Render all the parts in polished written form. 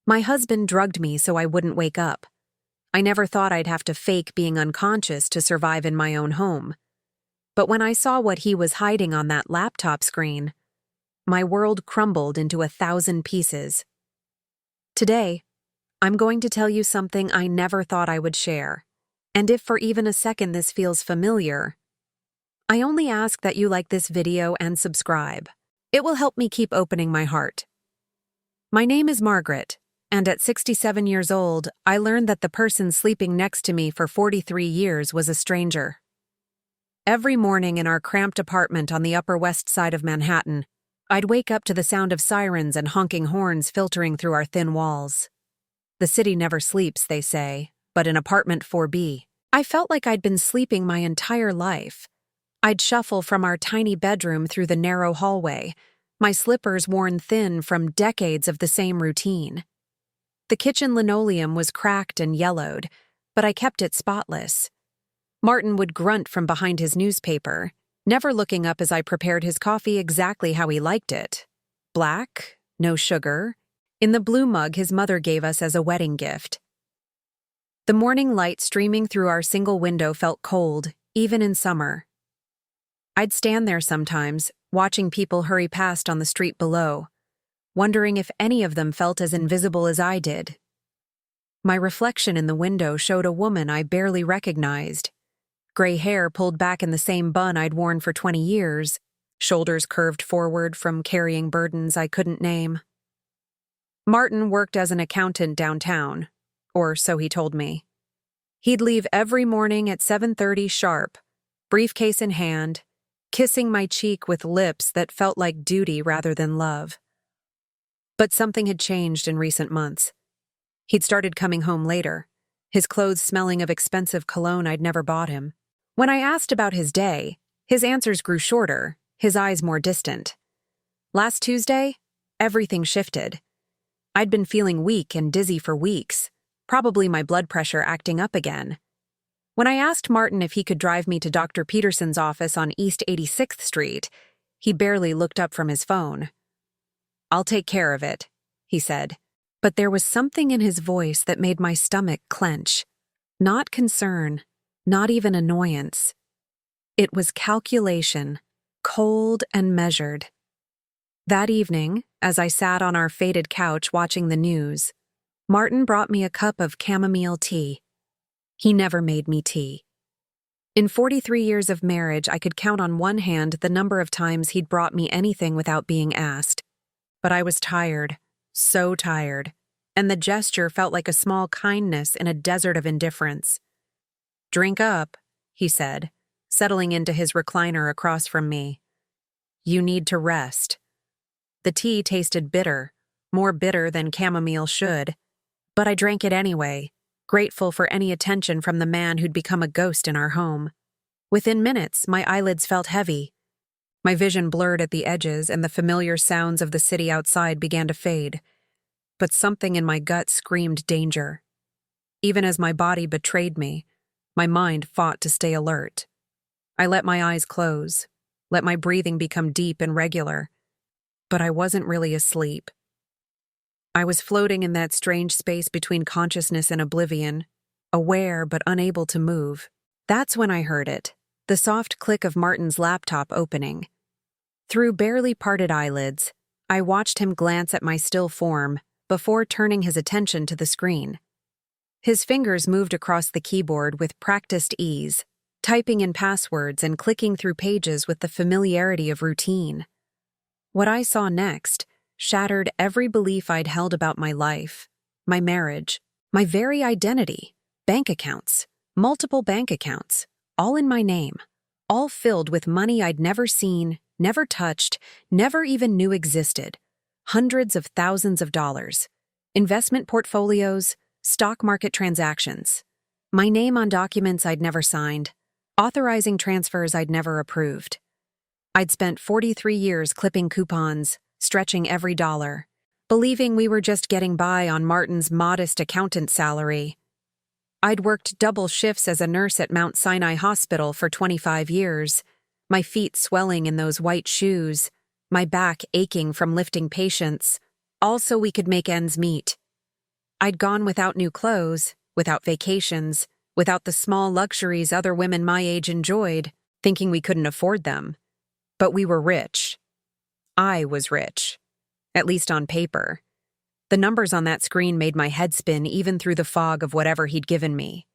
My husband drugged me so I wouldn't wake up. I never thought I'd have to fake being unconscious to survive in my own home. But when I saw what he was hiding on that laptop screen, my world crumbled into 1,000 pieces. Today, I'm going to tell you something I never thought I would share. And if for even a second this feels familiar, I only ask that you like this video and subscribe. It will help me keep opening my heart. My name is Margaret, and at 67 years old, I learned that the person sleeping next to me for 43 years was a stranger. Every morning in our cramped apartment on the Upper West Side of Manhattan, I'd wake up to the sound of sirens and honking horns filtering through our thin walls. The city never sleeps, they say, but in apartment 4B, I felt like I'd been sleeping my entire life. I'd shuffle from our tiny bedroom through the narrow hallway, my slippers worn thin from decades of the same routine. The kitchen linoleum was cracked and yellowed, but I kept it spotless. Martin would grunt from behind his newspaper, never looking up as I prepared his coffee exactly how he liked it. Black, no sugar, in the blue mug his mother gave us as a wedding gift. The morning light streaming through our single window felt cold, even in summer. I'd stand there sometimes, watching people hurry past on the street below, wondering if any of them felt as invisible as I did. My reflection in the window showed a woman I barely recognized. Gray hair pulled back in the same bun I'd worn for 20 years, shoulders curved forward from carrying burdens I couldn't name. Martin worked as an accountant downtown, or so he told me. He'd leave every morning at 7:30 sharp, briefcase in hand, kissing my cheek with lips that felt like duty rather than love. But something had changed in recent months. He'd started coming home later, his clothes smelling of expensive cologne I'd never bought him. When I asked about his day, his answers grew shorter, his eyes more distant. Last Tuesday, everything shifted. I'd been feeling weak and dizzy for weeks, probably my blood pressure acting up again. When I asked Martin if he could drive me to Dr. Peterson's office on East 86th Street, he barely looked up from his phone. "I'll take care of it," he said. But there was something in his voice that made my stomach clench. Not concern, not even annoyance. It was calculation, cold and measured. That evening, as I sat on our faded couch watching the news, Martin brought me a cup of chamomile tea. He never made me tea. In 43 years of marriage, I could count on one hand the number of times he'd brought me anything without being asked. But I was tired, so tired, and the gesture felt like a small kindness in a desert of indifference. "Drink up," he said, settling into his recliner across from me. "You need to rest." The tea tasted bitter, more bitter than chamomile should, but I drank it anyway, grateful for any attention from the man who'd become a ghost in our home. Within minutes, my eyelids felt heavy. My vision blurred at the edges, and the familiar sounds of the city outside began to fade. But something in my gut screamed danger. Even as my body betrayed me, my mind fought to stay alert. I let my eyes close, let my breathing become deep and regular. But I wasn't really asleep. I was floating in that strange space between consciousness and oblivion, aware but unable to move. That's when I heard it, the soft click of Martin's laptop opening. Through barely parted eyelids, I watched him glance at my still form before turning his attention to the screen. His fingers moved across the keyboard with practiced ease, typing in passwords and clicking through pages with the familiarity of routine. What I saw next shattered every belief I'd held about my life, my marriage, my very identity. Bank accounts, multiple bank accounts, all in my name, all filled with money I'd never seen, never touched, never even knew existed. Hundreds of thousands of dollars, investment portfolios, stock market transactions, my name on documents I'd never signed, authorizing transfers I'd never approved. I'd spent 43 years clipping coupons, stretching every dollar, believing we were just getting by on Martin's modest accountant salary. I'd worked double shifts as a nurse at Mount Sinai Hospital for 25 years, my feet swelling in those white shoes, my back aching from lifting patients, all so we could make ends meet. I'd gone without new clothes, without vacations, without the small luxuries other women my age enjoyed, thinking we couldn't afford them. But we were rich. I was rich. At least on paper. The numbers on that screen made my head spin even through the fog of whatever he'd given me.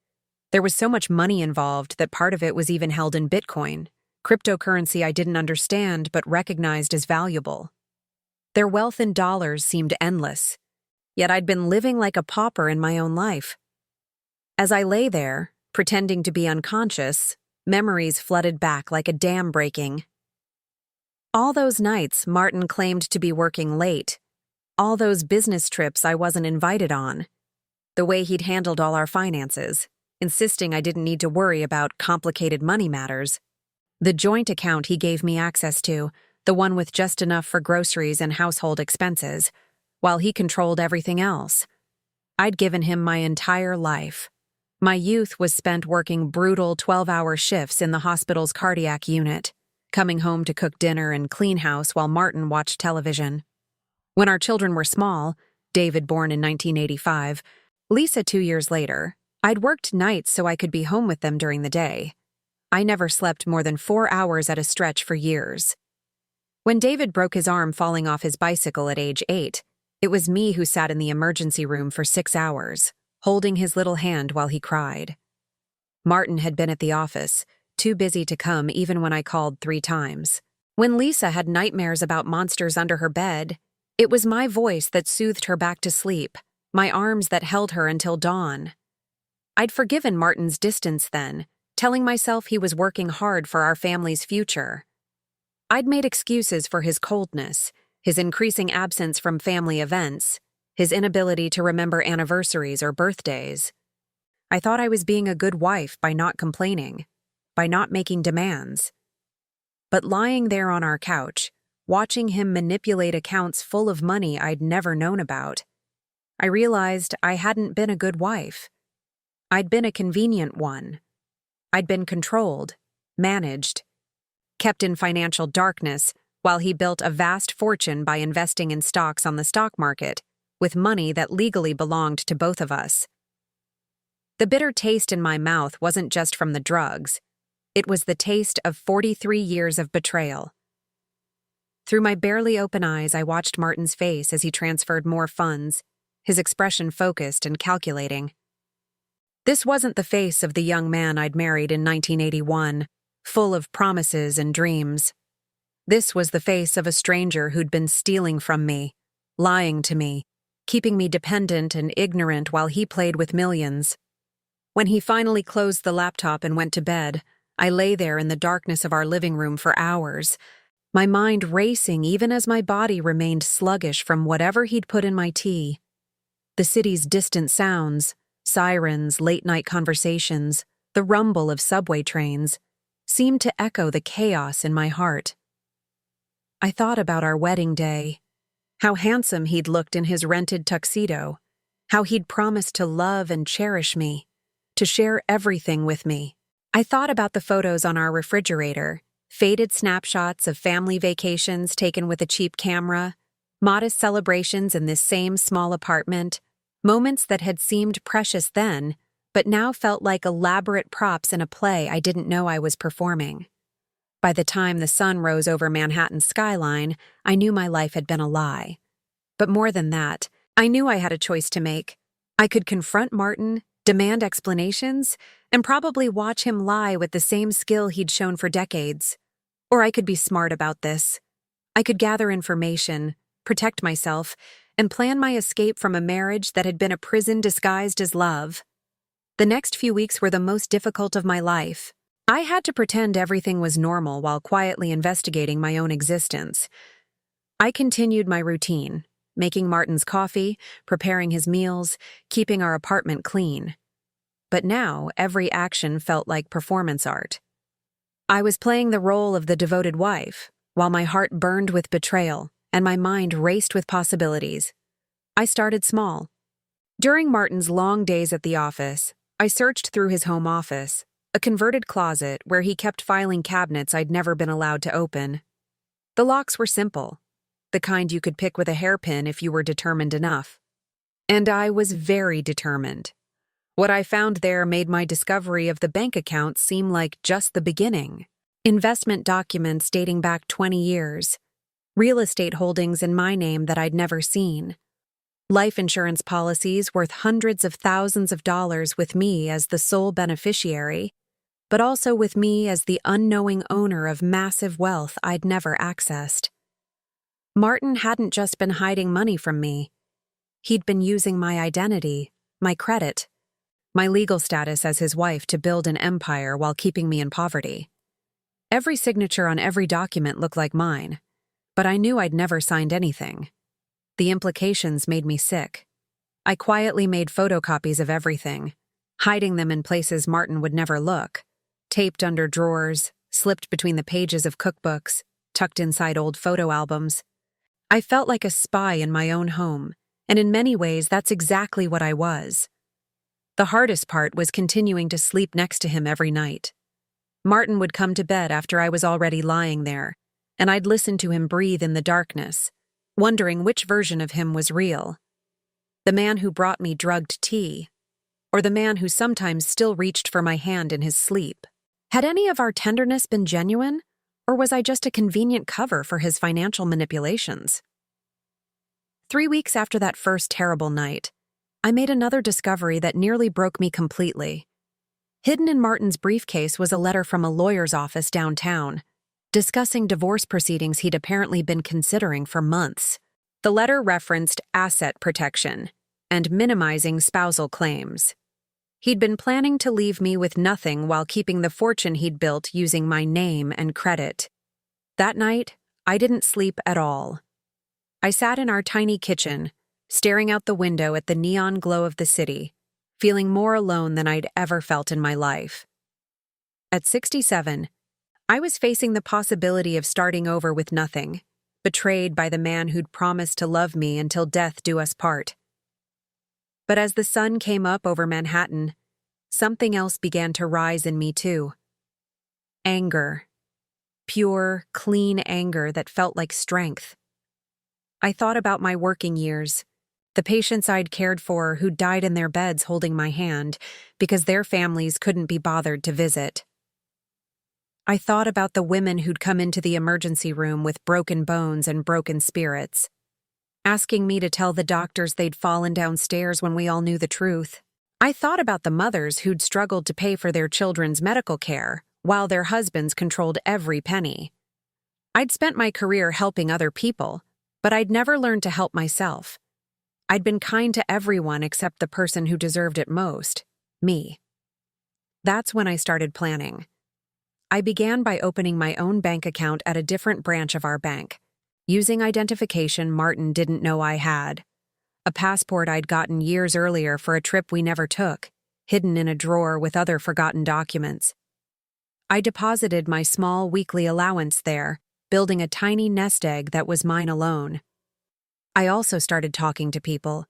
There was so much money involved that part of it was even held in Bitcoin, cryptocurrency I didn't understand but recognized as valuable. Their wealth in dollars seemed endless, yet I'd been living like a pauper in my own life. As I lay there, pretending to be unconscious, memories flooded back like a dam breaking. All those nights Martin claimed to be working late. All those business trips I wasn't invited on. The way he'd handled all our finances, insisting I didn't need to worry about complicated money matters. The joint account he gave me access to, the one with just enough for groceries and household expenses, while he controlled everything else. I'd given him my entire life. My youth was spent working brutal 12-hour shifts in the hospital's cardiac unit, coming home to cook dinner and clean house while Martin watched television. When our children were small, David born in 1985, Lisa 2 years later, I'd worked nights so I could be home with them during the day. I never slept more than 4 hours at a stretch for years. When David broke his arm falling off his bicycle at age 8, it was me who sat in the emergency room for 6 hours, holding his little hand while he cried. Martin had been at the office, too busy to come even when I called 3 times. When Lisa had nightmares about monsters under her bed, it was my voice that soothed her back to sleep, my arms that held her until dawn. I'd forgiven Martin's distance then, telling myself he was working hard for our family's future. I'd made excuses for his coldness, his increasing absence from family events, his inability to remember anniversaries or birthdays. I thought I was being a good wife by not complaining, by not making demands. But lying there on our couch, watching him manipulate accounts full of money I'd never known about, I realized I hadn't been a good wife. I'd been a convenient one. I'd been controlled, managed, kept in financial darkness while he built a vast fortune by investing in stocks on the stock market, with money that legally belonged to both of us. The bitter taste in my mouth wasn't just from the drugs. It was the taste of 43 years of betrayal. Through my barely open eyes, I watched Martin's face as he transferred more funds, his expression focused and calculating. This wasn't the face of the young man I'd married in 1981, full of promises and dreams. This was the face of a stranger who'd been stealing from me, lying to me, keeping me dependent and ignorant while he played with millions. When he finally closed the laptop and went to bed, I lay there in the darkness of our living room for hours, my mind racing even as my body remained sluggish from whatever he'd put in my tea. The city's distant sounds, sirens, late-night conversations, the rumble of subway trains, seemed to echo the chaos in my heart. I thought about our wedding day, how handsome he'd looked in his rented tuxedo, how he'd promised to love and cherish me, to share everything with me. I thought about the photos on our refrigerator, faded snapshots of family vacations taken with a cheap camera, modest celebrations in this same small apartment, moments that had seemed precious then, but now felt like elaborate props in a play I didn't know I was performing. By the time the sun rose over Manhattan's skyline, I knew my life had been a lie. But more than that, I knew I had a choice to make. I could confront Martin, demand explanations, and probably watch him lie with the same skill he'd shown for decades. Or I could be smart about this. I could gather information, protect myself, and plan my escape from a marriage that had been a prison disguised as love. The next few weeks were the most difficult of my life. I had to pretend everything was normal while quietly investigating my own existence. I continued my routine, making Martin's coffee, preparing his meals, keeping our apartment clean. But now, every action felt like performance art. I was playing the role of the devoted wife, while my heart burned with betrayal and my mind raced with possibilities. I started small. During Martin's long days at the office, I searched through his home office, a converted closet where he kept filing cabinets I'd never been allowed to open. The locks were simple, the kind you could pick with a hairpin if you were determined enough. And I was very determined. What I found there made my discovery of the bank account seem like just the beginning. Investment documents dating back 20 years, real estate holdings in my name that I'd never seen, life insurance policies worth hundreds of thousands of dollars with me as the sole beneficiary, but also with me as the unknowing owner of massive wealth I'd never accessed. Martin hadn't just been hiding money from me. He'd been using my identity, my credit, my legal status as his wife to build an empire while keeping me in poverty. Every signature on every document looked like mine, but I knew I'd never signed anything. The implications made me sick. I quietly made photocopies of everything, hiding them in places Martin would never look, taped under drawers, slipped between the pages of cookbooks, tucked inside old photo albums. I felt like a spy in my own home, and in many ways that's exactly what I was. The hardest part was continuing to sleep next to him every night. Martin would come to bed after I was already lying there, and I'd listen to him breathe in the darkness, wondering which version of him was real. The man who brought me drugged tea, or the man who sometimes still reached for my hand in his sleep. Had any of our tenderness been genuine, or was I just a convenient cover for his financial manipulations? 3 weeks after that first terrible night, I made another discovery that nearly broke me completely. Hidden in Martin's briefcase was a letter from a lawyer's office downtown, discussing divorce proceedings he'd apparently been considering for months. The letter referenced asset protection and minimizing spousal claims. He'd been planning to leave me with nothing while keeping the fortune he'd built using my name and credit. That night, I didn't sleep at all. I sat in our tiny kitchen, staring out the window at the neon glow of the city, feeling more alone than I'd ever felt in my life. At 67, I was facing the possibility of starting over with nothing, betrayed by the man who'd promised to love me until death do us part. But as the sun came up over Manhattan, something else began to rise in me too. Anger. Pure, clean anger that felt like strength. I thought about my working years, the patients I'd cared for who died in their beds holding my hand because their families couldn't be bothered to visit. I thought about the women who'd come into the emergency room with broken bones and broken spirits, asking me to tell the doctors they'd fallen downstairs when we all knew the truth. I thought about the mothers who'd struggled to pay for their children's medical care while their husbands controlled every penny. I'd spent my career helping other people, but I'd never learned to help myself. I'd been kind to everyone except the person who deserved it most, me. That's when I started planning. I began by opening my own bank account at a different branch of our bank, using identification Martin didn't know I had. A passport I'd gotten years earlier for a trip we never took, hidden in a drawer with other forgotten documents. I deposited my small weekly allowance there, building a tiny nest egg that was mine alone. I also started talking to people.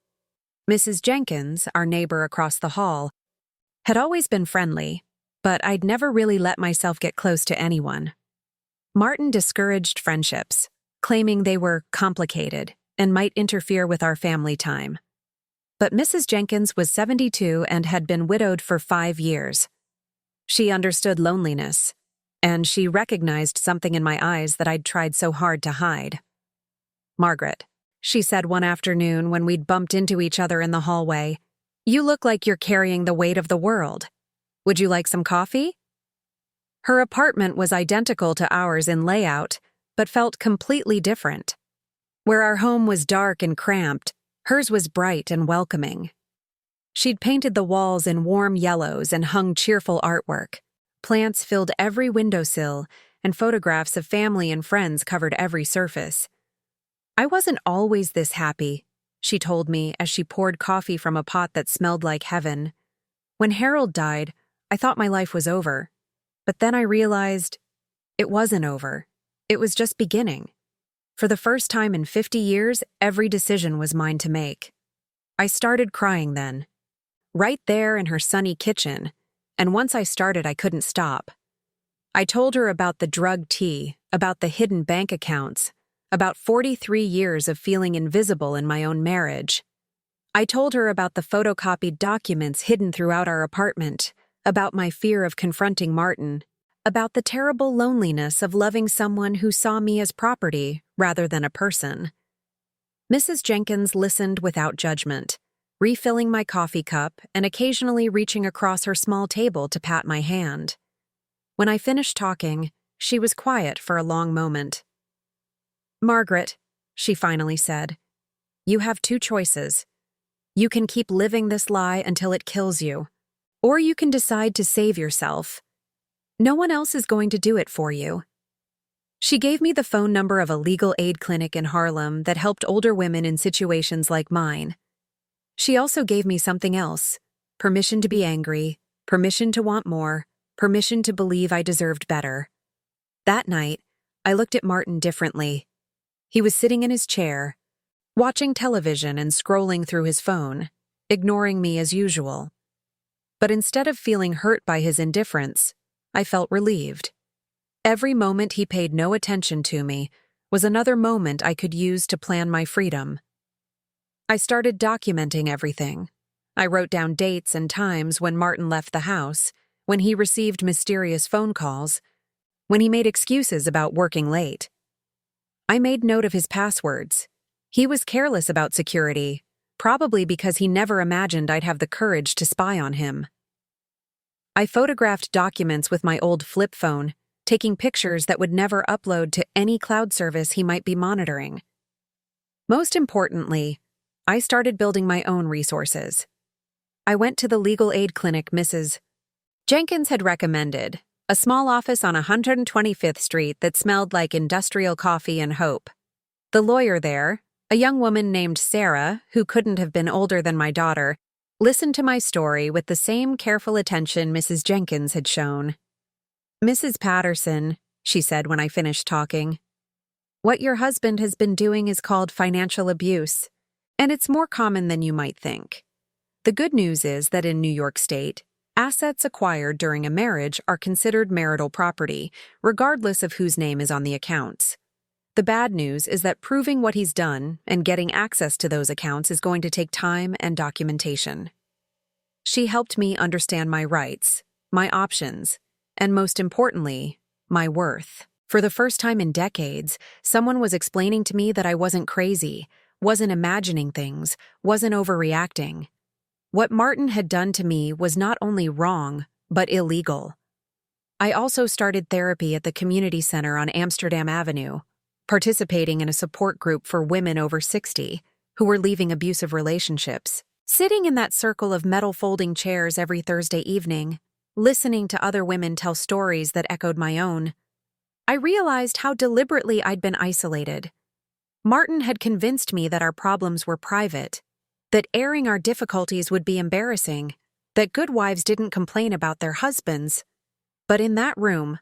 Mrs. Jenkins, our neighbor across the hall, had always been friendly, but I'd never really let myself get close to anyone. Martin discouraged friendships, claiming they were complicated and might interfere with our family time. But Mrs. Jenkins was 72 and had been widowed for 5 years. She understood loneliness, and she recognized something in my eyes that I'd tried so hard to hide. "Margaret," she said one afternoon when we'd bumped into each other in the hallway, "you look like you're carrying the weight of the world. Would you like some coffee?" Her apartment was identical to ours in layout, but felt completely different. Where our home was dark and cramped, hers was bright and welcoming. She'd painted the walls in warm yellows and hung cheerful artwork. Plants filled every windowsill, and photographs of family and friends covered every surface. "I wasn't always this happy," she told me as she poured coffee from a pot that smelled like heaven. "When Harold died, I thought my life was over. But then I realized it wasn't over. It was just beginning. For the first time in 50 years, every decision was mine to make." I started crying then, right there in her sunny kitchen, and once I started, I couldn't stop. I told her about the drug tea, about the hidden bank accounts, about 43 years of feeling invisible in my own marriage. I told her about the photocopied documents hidden throughout our apartment, about my fear of confronting Martin, about the terrible loneliness of loving someone who saw me as property rather than a person. Mrs. Jenkins listened without judgment, refilling my coffee cup and occasionally reaching across her small table to pat my hand. When I finished talking, she was quiet for a long moment. "Margaret," she finally said, "you have two choices. You can keep living this lie until it kills you, or you can decide to save yourself. No one else is going to do it for you." She gave me the phone number of a legal aid clinic in Harlem that helped older women in situations like mine. She also gave me something else: permission to be angry, permission to want more, permission to believe I deserved better. That night, I looked at Martin differently. He was sitting in his chair, watching television and scrolling through his phone, ignoring me as usual. But instead of feeling hurt by his indifference, I felt relieved. Every moment he paid no attention to me was another moment I could use to plan my freedom. I started documenting everything. I wrote down dates and times when Martin left the house, when he received mysterious phone calls, when he made excuses about working late. I made note of his passwords. He was careless about security, probably because he never imagined I'd have the courage to spy on him. I photographed documents with my old flip phone, taking pictures that would never upload to any cloud service he might be monitoring. Most importantly, I started building my own resources. I went to the legal aid clinic Mrs. Jenkins had recommended, a small office on 125th Street that smelled like industrial coffee and hope. The lawyer there, a young woman named Sarah, who couldn't have been older than my daughter, listened to my story with the same careful attention Mrs. Jenkins had shown. "Mrs. Patterson," she said when I finished talking, "what your husband has been doing is called financial abuse, and it's more common than you might think. The good news is that in New York State, assets acquired during a marriage are considered marital property, regardless of whose name is on the accounts. The bad news is that proving what he's done and getting access to those accounts is going to take time and documentation." She helped me understand my rights, my options, and most importantly, my worth. For the first time in decades, someone was explaining to me that I wasn't crazy, wasn't imagining things, wasn't overreacting. What Martin had done to me was not only wrong, but illegal. I also started therapy at the community center on Amsterdam Avenue, participating in a support group for women over 60 who were leaving abusive relationships. Sitting in that circle of metal folding chairs every Thursday evening, listening to other women tell stories that echoed my own, I realized how deliberately I'd been isolated. Martin had convinced me that our problems were private, that airing our difficulties would be embarrassing, that good wives didn't complain about their husbands. But in that room,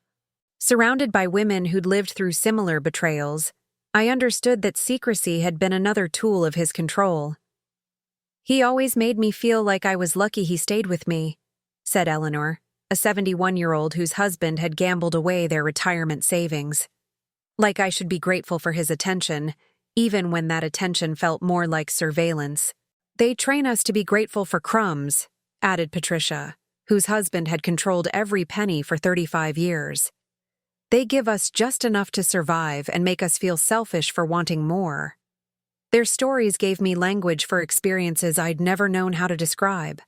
surrounded by women who'd lived through similar betrayals, I understood that secrecy had been another tool of his control. "He always made me feel like I was lucky he stayed with me," said Eleanor, a 71-year-old whose husband had gambled away their retirement savings. "Like I should be grateful for his attention, even when that attention felt more like surveillance. They train us to be grateful for crumbs," added Patricia, whose husband had controlled every penny for 35 years. "They give us just enough to survive and make us feel selfish for wanting more." Their stories gave me language for experiences I'd never known how to describe.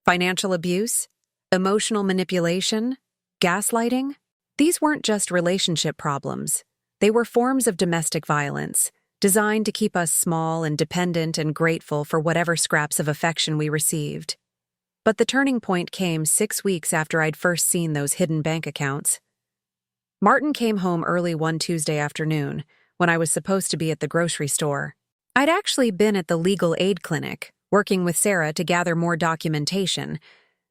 Financial abuse, emotional manipulation, gaslighting. These weren't just relationship problems. They were forms of domestic violence, designed to keep us small and dependent and grateful for whatever scraps of affection we received. But the turning point came 6 weeks after I'd first seen those hidden bank accounts. Martin came home early one Tuesday afternoon, when I was supposed to be at the grocery store. I'd actually been at the legal aid clinic, working with Sarah to gather more documentation,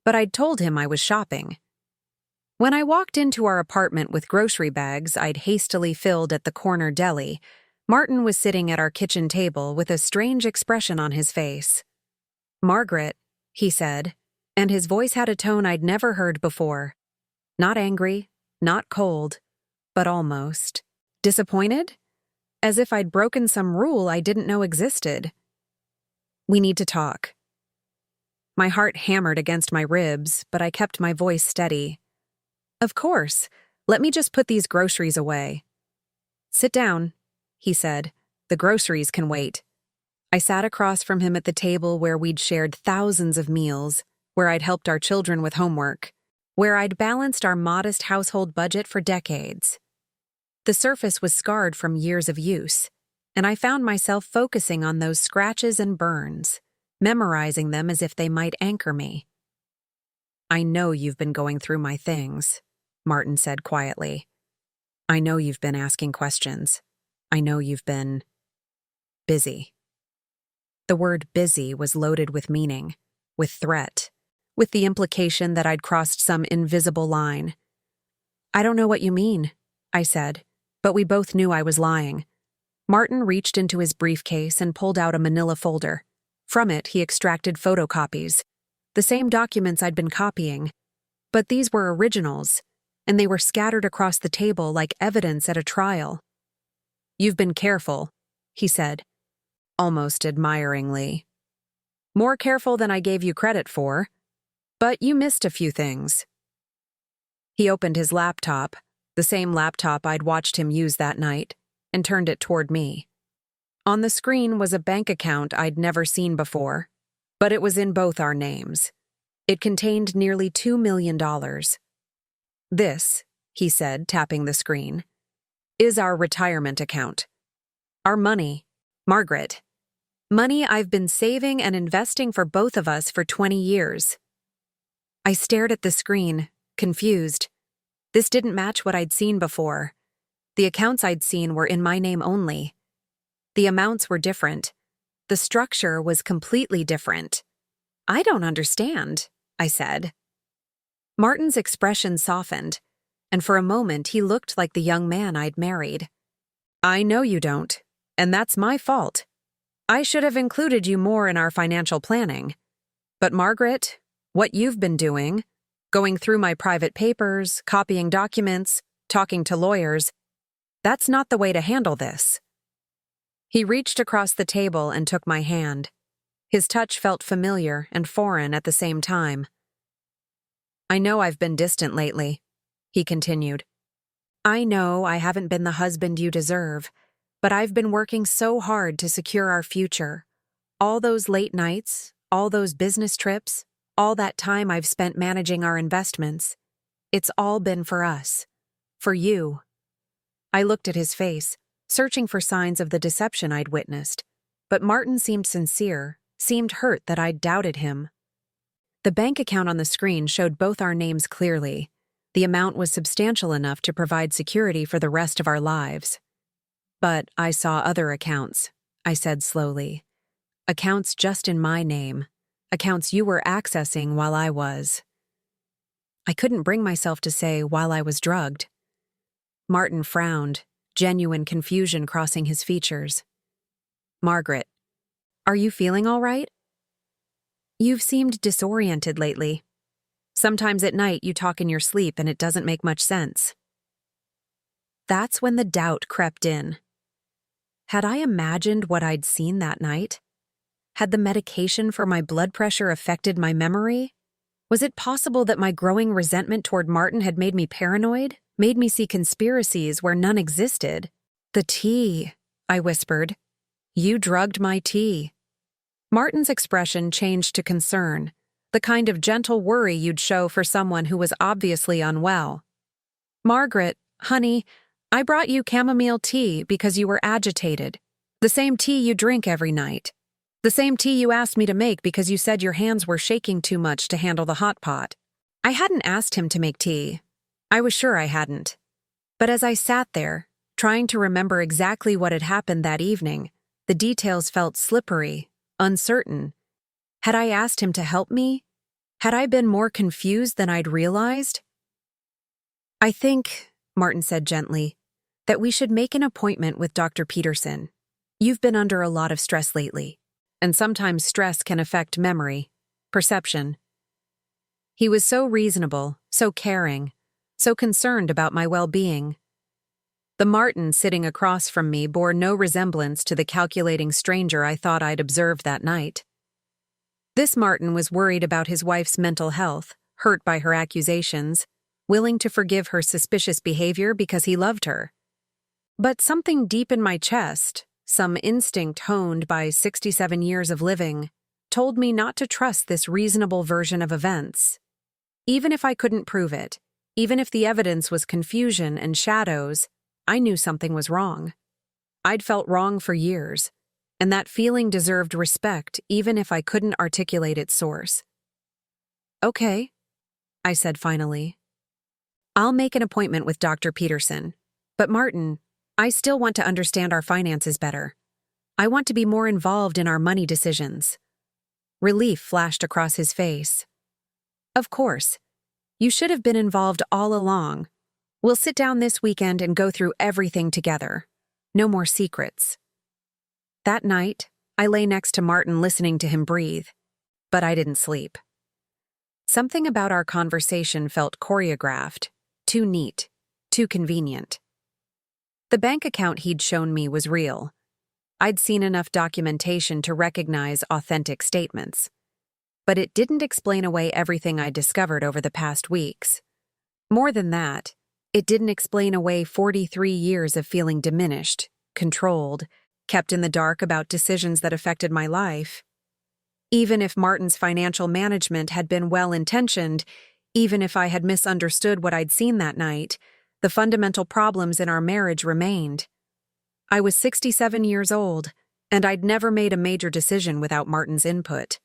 but I'd told him I was shopping. When I walked into our apartment with grocery bags I'd hastily filled at the corner deli, Martin was sitting at our kitchen table with a strange expression on his face. "Margaret," he said, and his voice had a tone I'd never heard before. Not angry, not cold, but almost. Disappointed? As if I'd broken some rule I didn't know existed. We need to talk. My heart hammered against my ribs, but I kept my voice steady. Of course. Let me just put these groceries away. Sit down, he said. The groceries can wait. I sat across from him at the table where we'd shared thousands of meals, where I'd helped our children with homework, where I'd balanced our modest household budget for decades. The surface was scarred from years of use, and I found myself focusing on those scratches and burns, memorizing them as if they might anchor me. I know you've been going through my things, Martin said quietly. I know you've been asking questions. I know you've been busy. The word busy was loaded with meaning, with threat, with the implication that I'd crossed some invisible line. I don't know what you mean, I said, but we both knew I was lying. Martin reached into his briefcase and pulled out a manila folder. From it, he extracted photocopies, the same documents I'd been copying, but these were originals, and they were scattered across the table like evidence at a trial. You've been careful, he said, almost admiringly. More careful than I gave you credit for, but you missed a few things. He opened his laptop, the same laptop I'd watched him use that night, and turned it toward me. On the screen was a bank account I'd never seen before, but it was in both our names. It contained nearly $2 million. This, he said, tapping the screen, is our retirement account. Our money, Margaret. Money I've been saving and investing for both of us for 20 years. I stared at the screen, confused. This didn't match what I'd seen before. The accounts I'd seen were in my name only. The amounts were different. The structure was completely different. I don't understand, I said. Martin's expression softened, and for a moment he looked like the young man I'd married. I know you don't, and that's my fault. I should have included you more in our financial planning. But Margaret, what you've been doing, going through my private papers, copying documents, talking to lawyers, that's not the way to handle this. He reached across the table and took my hand. His touch felt familiar and foreign at the same time. I know I've been distant lately, he continued. I know I haven't been the husband you deserve, but I've been working so hard to secure our future. All those late nights, all those business trips, all that time I've spent managing our investments. It's all been for us. For you. I looked at his face, searching for signs of the deception I'd witnessed, but Martin seemed sincere, seemed hurt that I'd doubted him. The bank account on the screen showed both our names clearly. The amount was substantial enough to provide security for the rest of our lives. But I saw other accounts, I said slowly. Accounts just in my name. Accounts you were accessing while I was. I couldn't bring myself to say while I was drugged. Martin frowned, genuine confusion crossing his features. Margaret, are you feeling all right? You've seemed disoriented lately. Sometimes at night you talk in your sleep and it doesn't make much sense. That's when the doubt crept in. Had I imagined what I'd seen that night? Had the medication for my blood pressure affected my memory? Was it possible that my growing resentment toward Martin had made me paranoid, made me see conspiracies where none existed? The tea, I whispered. You drugged my tea. Martin's expression changed to concern, the kind of gentle worry you'd show for someone who was obviously unwell. Margaret, honey, I brought you chamomile tea because you were agitated. The same tea you drink every night. The same tea you asked me to make because you said your hands were shaking too much to handle the hot pot. I hadn't asked him to make tea. I was sure I hadn't. But as I sat there, trying to remember exactly what had happened that evening, the details felt slippery, uncertain. Had I asked him to help me? Had I been more confused than I'd realized? I think, Martin said gently, that we should make an appointment with Dr. Peterson. You've been under a lot of stress lately, and sometimes stress can affect memory, perception. He was so reasonable, so caring, so concerned about my well-being. The Martin sitting across from me bore no resemblance to the calculating stranger I thought I'd observed that night. This Martin was worried about his wife's mental health, hurt by her accusations, willing to forgive her suspicious behavior because he loved her. But something deep in my chest, some instinct honed by 67 years of living, told me not to trust this reasonable version of events. Even if I couldn't prove it, even if the evidence was confusion and shadows, I knew something was wrong. I'd felt wrong for years, and that feeling deserved respect even if I couldn't articulate its source. "Okay," I said finally. "I'll make an appointment with Dr. Peterson. But Martin, I still want to understand our finances better. I want to be more involved in our money decisions." Relief flashed across his face. "Of course. You should have been involved all along. We'll sit down this weekend and go through everything together. No more secrets." That night, I lay next to Martin listening to him breathe, but I didn't sleep. Something about our conversation felt choreographed, too neat, too convenient. The bank account he'd shown me was real. I'd seen enough documentation to recognize authentic statements. But it didn't explain away everything I discovered over the past weeks. More than that, it didn't explain away 43 years of feeling diminished, controlled, kept in the dark about decisions that affected my life. Even if Martin's financial management had been well-intentioned, even if I had misunderstood what I'd seen that night, the fundamental problems in our marriage remained. I was 67 years old, and I'd never made a major decision without Martin's input.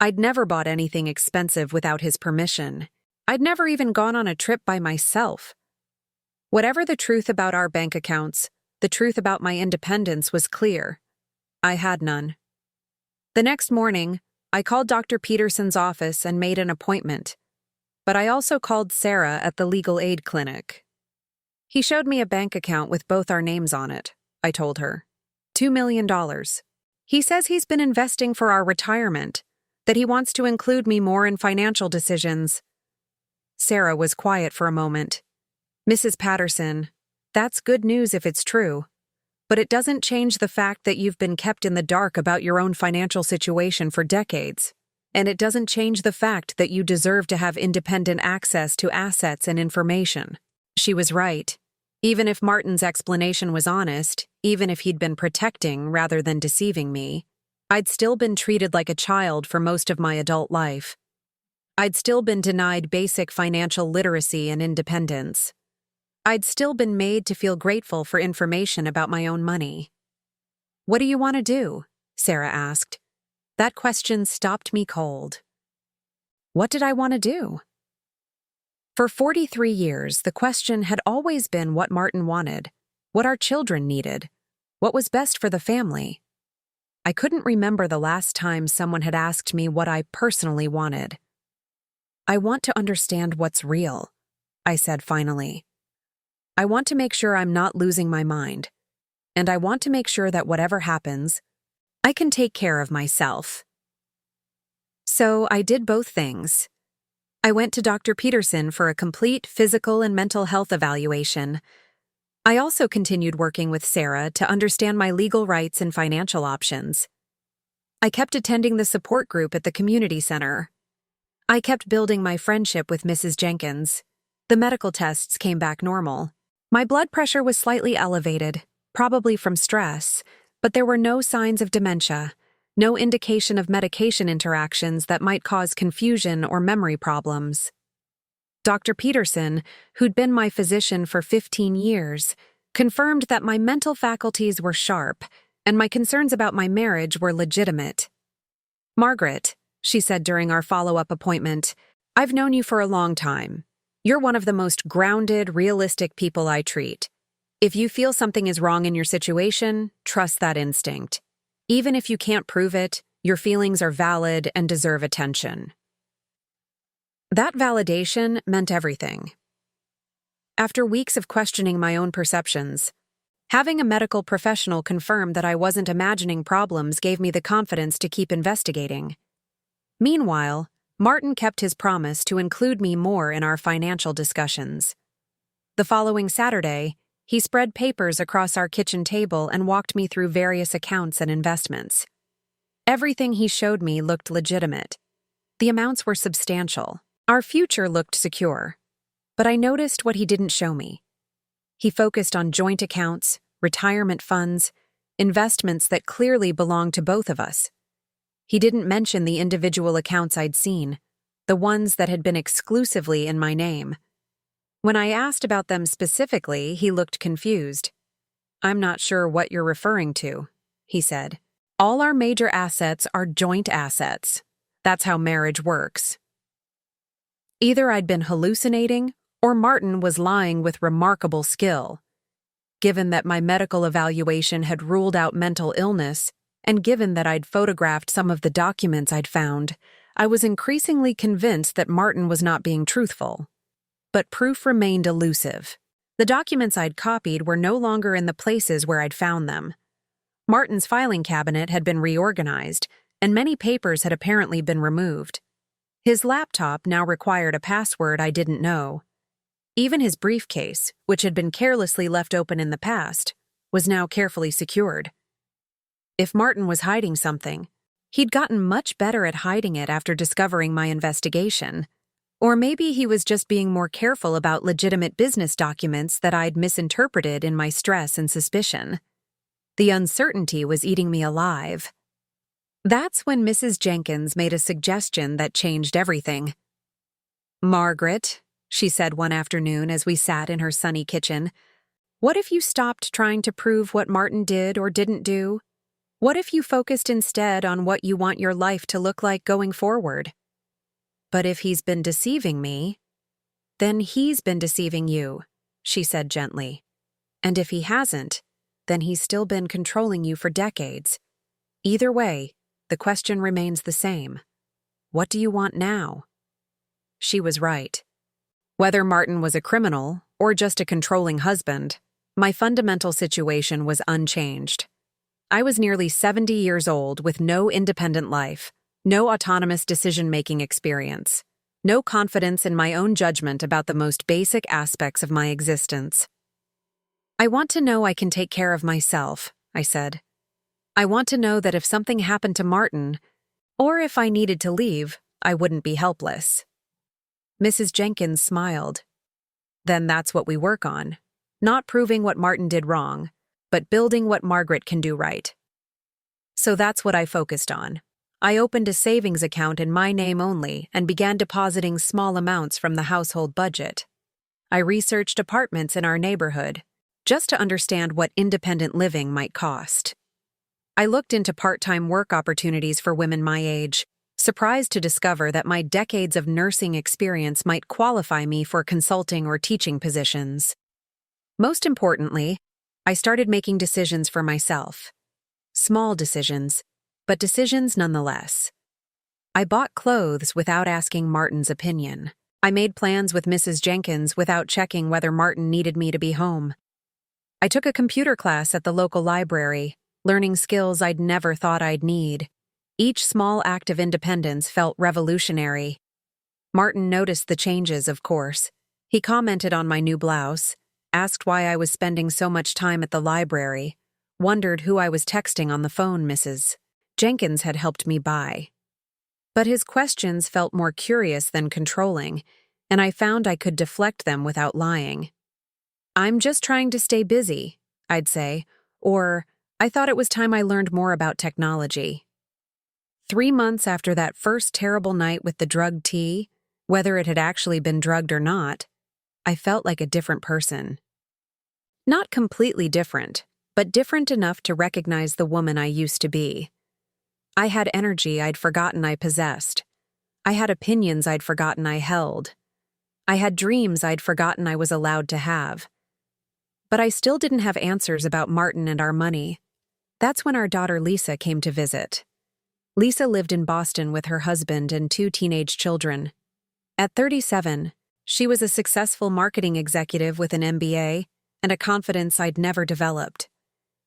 I'd never bought anything expensive without his permission. I'd never even gone on a trip by myself. Whatever the truth about our bank accounts, the truth about my independence was clear. I had none. The next morning, I called Dr. Peterson's office and made an appointment. But I also called Sarah at the legal aid clinic. "He showed me a bank account with both our names on it," I told her. $2 million. "He says he's been investing for our retirement, that he wants to include me more in financial decisions." Sarah was quiet for a moment. "Mrs. Patterson, that's good news if it's true. But it doesn't change the fact that you've been kept in the dark about your own financial situation for decades. And it doesn't change the fact that you deserve to have independent access to assets and information." She was right. Even if Martin's explanation was honest, even if he'd been protecting rather than deceiving me, I'd still been treated like a child for most of my adult life. I'd still been denied basic financial literacy and independence. I'd still been made to feel grateful for information about my own money. "What do you want to do?" Sarah asked. That question stopped me cold. What did I want to do? For 43 years, the question had always been what Martin wanted, what our children needed, what was best for the family. I couldn't remember the last time someone had asked me what I personally wanted. "I want to understand what's real," I said finally. "I want to make sure I'm not losing my mind, and I want to make sure that whatever happens, I can take care of myself." So I did both things. I went to Dr. Peterson for a complete physical and mental health evaluation. I also continued working with Sarah to understand my legal rights and financial options. I kept attending the support group at the community center. I kept building my friendship with Mrs. Jenkins. The medical tests came back normal. My blood pressure was slightly elevated, probably from stress, but there were no signs of dementia, no indication of medication interactions that might cause confusion or memory problems. Dr. Peterson, who'd been my physician for 15 years, confirmed that my mental faculties were sharp and my concerns about my marriage were legitimate. "Margaret," she said during our follow-up appointment, "I've known you for a long time. You're one of the most grounded, realistic people I treat. If you feel something is wrong in your situation, trust that instinct. Even if you can't prove it, your feelings are valid and deserve attention." That validation meant everything. After weeks of questioning my own perceptions, having a medical professional confirm that I wasn't imagining problems gave me the confidence to keep investigating. Meanwhile, Martin kept his promise to include me more in our financial discussions. The following Saturday, he spread papers across our kitchen table and walked me through various accounts and investments. Everything he showed me looked legitimate. The amounts were substantial. Our future looked secure. But I noticed what he didn't show me. He focused on joint accounts, retirement funds, investments that clearly belonged to both of us. He didn't mention the individual accounts I'd seen, the ones that had been exclusively in my name. When I asked about them specifically, he looked confused. "I'm not sure what you're referring to," he said. "All our major assets are joint assets. That's how marriage works." Either I'd been hallucinating, or Martin was lying with remarkable skill. Given that my medical evaluation had ruled out mental illness, and given that I'd photographed some of the documents I'd found, I was increasingly convinced that Martin was not being truthful. But proof remained elusive. The documents I'd copied were no longer in the places where I'd found them. Martin's filing cabinet had been reorganized, and many papers had apparently been removed. His laptop now required a password I didn't know. Even his briefcase, which had been carelessly left open in the past, was now carefully secured. If Martin was hiding something, he'd gotten much better at hiding it after discovering my investigation. Or maybe he was just being more careful about legitimate business documents that I'd misinterpreted in my stress and suspicion. The uncertainty was eating me alive. That's when Mrs. Jenkins made a suggestion that changed everything. "Margaret," she said one afternoon as we sat in her sunny kitchen, "what if you stopped trying to prove what Martin did or didn't do? What if you focused instead on what you want your life to look like going forward? But if he's been deceiving me, then he's been deceiving you," she said gently. "And if he hasn't, then he's still been controlling you for decades. Either way, the question remains the same. What do you want now?" She was right. Whether Martin was a criminal or just a controlling husband, my fundamental situation was unchanged. I was nearly 70 years old with no independent life, no autonomous decision-making experience, no confidence in my own judgment about the most basic aspects of my existence. "I want to know I can take care of myself," I said. "I want to know that if something happened to Martin, or if I needed to leave, I wouldn't be helpless." Mrs. Jenkins smiled. "Then that's what we work on. Not proving what Martin did wrong, but building what Margaret can do right." So that's what I focused on. I opened a savings account in my name only and began depositing small amounts from the household budget. I researched apartments in our neighborhood, just to understand what independent living might cost. I looked into part-time work opportunities for women my age, surprised to discover that my decades of nursing experience might qualify me for consulting or teaching positions. Most importantly, I started making decisions for myself. Small decisions, but decisions nonetheless. I bought clothes without asking Martin's opinion. I made plans with Mrs. Jenkins without checking whether Martin needed me to be home. I took a computer class at the local library, learning skills I'd never thought I'd need. Each small act of independence felt revolutionary. Martin noticed the changes, of course. He commented on my new blouse, asked why I was spending so much time at the library, wondered who I was texting on the phone Mrs. Jenkins had helped me buy. But his questions felt more curious than controlling, and I found I could deflect them without lying. "I'm just trying to stay busy," I'd say, or "I thought it was time I learned more about technology." 3 months after that first terrible night with the drugged tea, whether it had actually been drugged or not, I felt like a different person. Not completely different, but different enough to recognize the woman I used to be. I had energy I'd forgotten I possessed. I had opinions I'd forgotten I held. I had dreams I'd forgotten I was allowed to have. But I still didn't have answers about Martin and our money. That's when our daughter Lisa came to visit. Lisa lived in Boston with her husband and 2 teenage children. At 37, she was a successful marketing executive with an MBA and a confidence I'd never developed.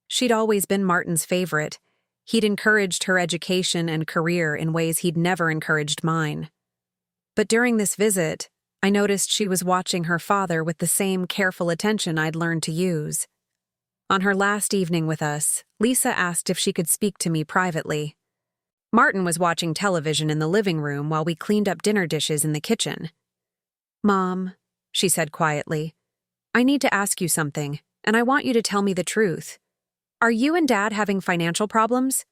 She'd always been Martin's favorite. He'd encouraged her education and career in ways he'd never encouraged mine. But during this visit, I noticed she was watching her father with the same careful attention I'd learned to use. On her last evening with us, Lisa asked if she could speak to me privately. Martin was watching television in the living room while we cleaned up dinner dishes in the kitchen. "Mom," she said quietly, "I need to ask you something, and I want you to tell me the truth. Are you and Dad having financial problems?"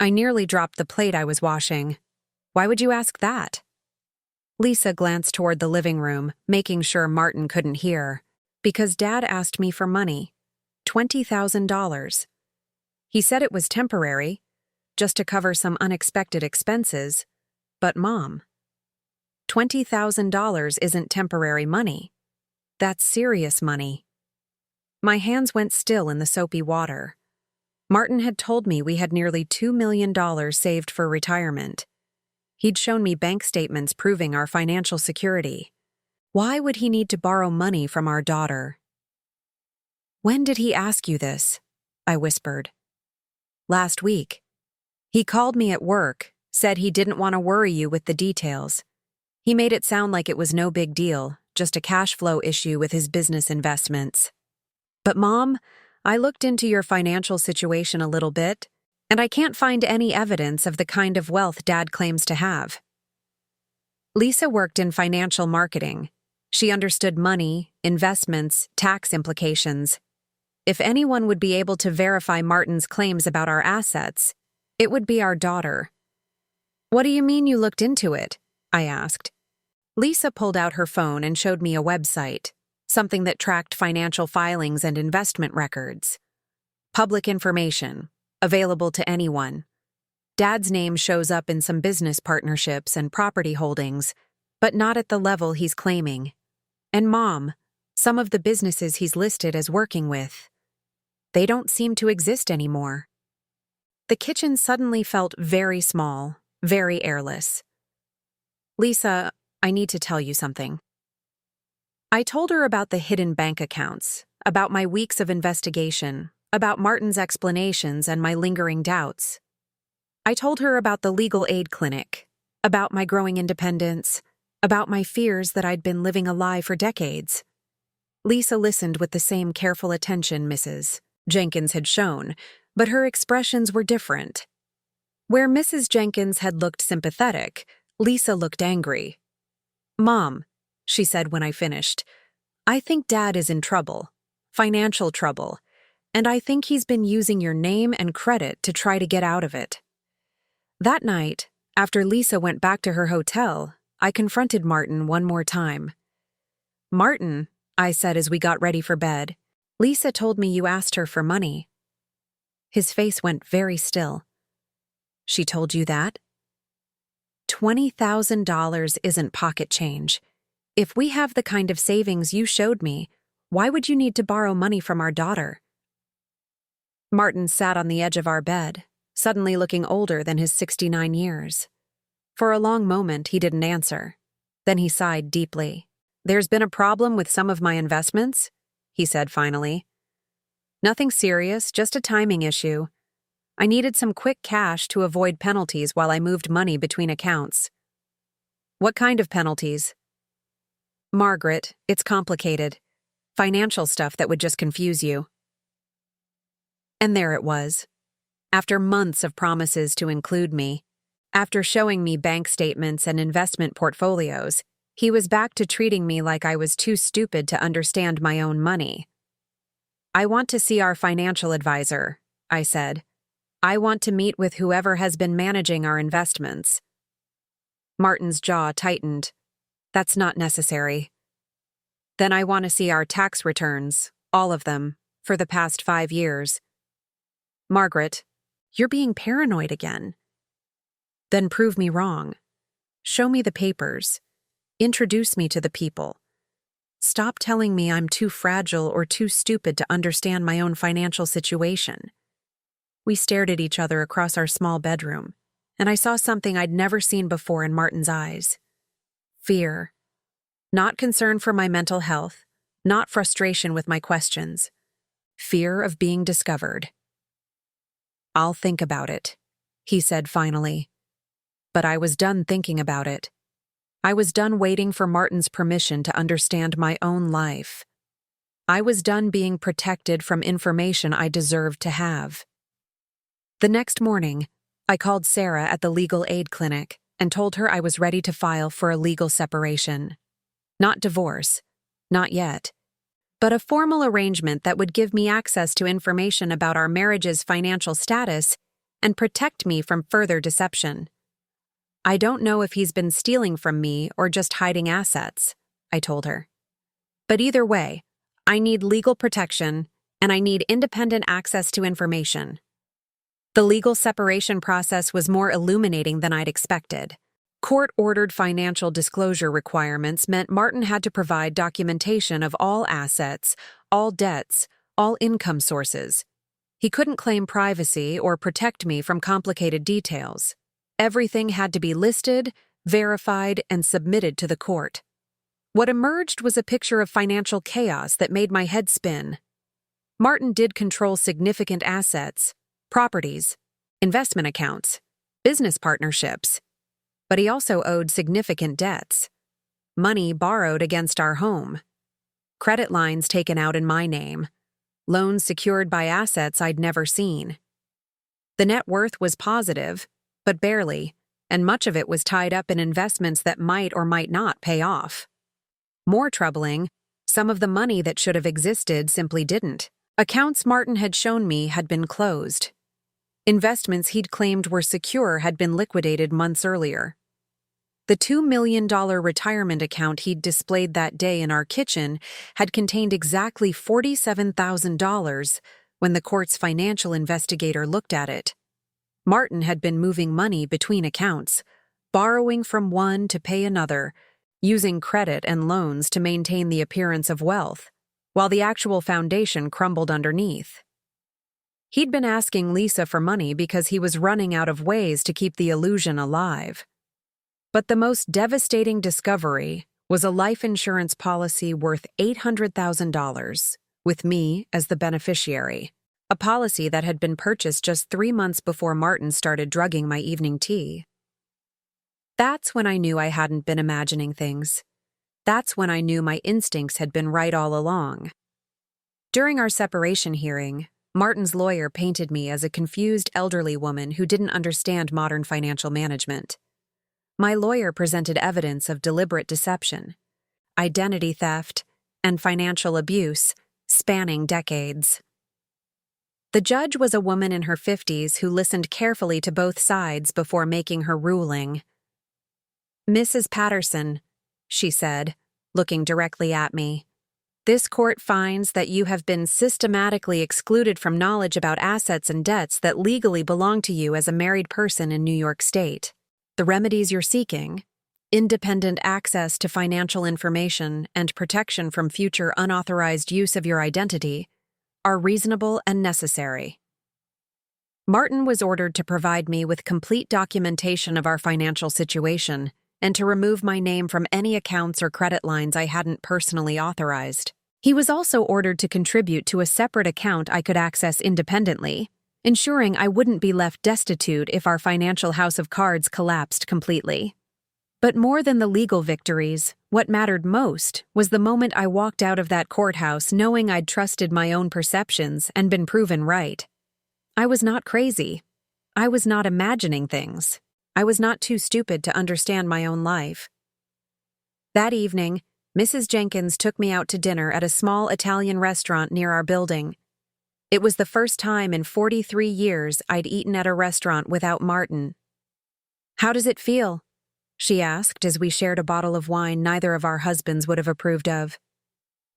I nearly dropped the plate I was washing. "Why would you ask that?" Lisa glanced toward the living room, making sure Martin couldn't hear. "Because Dad asked me for money. $20,000. He said it was temporary, just to cover some unexpected expenses. But Mom, $20,000 isn't temporary money. That's serious money." My hands went still in the soapy water. Martin had told me we had nearly $2 million saved for retirement. He'd shown me bank statements proving our financial security. Why would he need to borrow money from our daughter? "When did he ask you this?" I whispered. "Last week. He called me at work, said he didn't want to worry you with the details. He made it sound like it was no big deal, just a cash flow issue with his business investments. But Mom, I looked into your financial situation a little bit, and I can't find any evidence of the kind of wealth Dad claims to have." Lisa worked in financial marketing. She understood money, investments, tax implications. If anyone would be able to verify Martin's claims about our assets, it would be our daughter. "What do you mean you looked into it?" I asked. Lisa pulled out her phone and showed me a website, something that tracked financial filings and investment records. Public information, available to anyone. Dad's name shows up in some business partnerships and property holdings, but not at the level he's claiming. And Mom, some of the businesses he's listed as working with, they don't seem to exist anymore. The kitchen suddenly felt very small, very airless. "Lisa, I need to tell you something." I told her about the hidden bank accounts, about my weeks of investigation, about Martin's explanations and my lingering doubts. I told her about the legal aid clinic, about my growing independence, about my fears that I'd been living a lie for decades. Lisa listened with the same careful attention Mrs. Jenkins had shown, but her expressions were different. Where Mrs. Jenkins had looked sympathetic, Lisa looked angry. "Mom," she said when I finished, "I think Dad is in trouble, financial trouble, and I think he's been using your name and credit to try to get out of it." That night, after Lisa went back to her hotel, I confronted Martin one more time. "Martin," I said as we got ready for bed, "Lisa told me you asked her for money." His face went very still. "She told you that?" $20,000 isn't pocket change. If we have the kind of savings you showed me, why would you need to borrow money from our daughter? Martin sat on the edge of our bed, suddenly looking older than his 69 years. For a long moment, he didn't answer. Then he sighed deeply. "There's been a problem with some of my investments," he said finally. "Nothing serious, just a timing issue. I needed some quick cash to avoid penalties while I moved money between accounts." "What kind of penalties?" "Margaret, it's complicated. Financial stuff that would just confuse you." And there it was. After months of promises to include me, after showing me bank statements and investment portfolios, he was back to treating me like I was too stupid to understand my own money. "I want to see our financial advisor," I said. "I want to meet with whoever has been managing our investments." Martin's jaw tightened. "That's not necessary." "Then I want to see our tax returns, all of them, for the past 5 years." "Margaret, you're being paranoid again." "Then prove me wrong. Show me the papers. Introduce me to the people. Stop telling me I'm too fragile or too stupid to understand my own financial situation." We stared at each other across our small bedroom, and I saw something I'd never seen before in Martin's eyes. Fear. Not concern for my mental health, not frustration with my questions. Fear of being discovered. "I'll think about it," he said finally. But I was done thinking about it. I was done waiting for Martin's permission to understand my own life. I was done being protected from information I deserved to have. The next morning, I called Sarah at the legal aid clinic and told her I was ready to file for a legal separation. Not divorce, not yet, but a formal arrangement that would give me access to information about our marriage's financial status and protect me from further deception. I don't know if he's been stealing from me or just hiding assets, I told her. But either way, I need legal protection and I need independent access to information. The legal separation process was more illuminating than I'd expected. Court-ordered financial disclosure requirements meant Martin had to provide documentation of all assets, all debts, all income sources. He couldn't claim privacy or protect me from complicated details. Everything had to be listed, verified, and submitted to the court. What emerged was a picture of financial chaos that made my head spin. Martin did control significant assets, properties, investment accounts, business partnerships, but he also owed significant debts. Money borrowed against our home, credit lines taken out in my name, loans secured by assets I'd never seen. The net worth was positive, but barely, and much of it was tied up in investments that might or might not pay off. More troubling, some of the money that should have existed simply didn't. Accounts Martin had shown me had been closed. Investments he'd claimed were secure had been liquidated months earlier. The $2 million retirement account he'd displayed that day in our kitchen had contained exactly $47,000 when the court's financial investigator looked at it. Martin had been moving money between accounts, borrowing from one to pay another, using credit and loans to maintain the appearance of wealth, while the actual foundation crumbled underneath. He'd been asking Lisa for money because he was running out of ways to keep the illusion alive. But the most devastating discovery was a life insurance policy worth $800,000, with me as the beneficiary. A policy that had been purchased just 3 months before Martin started drugging my evening tea. That's when I knew I hadn't been imagining things. That's when I knew my instincts had been right all along. During our separation hearing, Martin's lawyer painted me as a confused elderly woman who didn't understand modern financial management. My lawyer presented evidence of deliberate deception, identity theft, and financial abuse spanning decades. The judge was a woman in her 50s who listened carefully to both sides before making her ruling. "Mrs. Patterson," she said, looking directly at me, "this court finds that you have been systematically excluded from knowledge about assets and debts that legally belong to you as a married person in New York State. The remedies you're seeking, independent access to financial information and protection from future unauthorized use of your identity, are reasonable and necessary." Martin was ordered to provide me with complete documentation of our financial situation and to remove my name from any accounts or credit lines I hadn't personally authorized. He was also ordered to contribute to a separate account I could access independently, ensuring I wouldn't be left destitute if our financial house of cards collapsed completely. But more than the legal victories, what mattered most was the moment I walked out of that courthouse knowing I'd trusted my own perceptions and been proven right. I was not crazy. I was not imagining things. I was not too stupid to understand my own life. That evening, Mrs. Jenkins took me out to dinner at a small Italian restaurant near our building. It was the first time in 43 years I'd eaten at a restaurant without Martin. "How does it feel?" she asked as we shared a bottle of wine neither of our husbands would have approved of.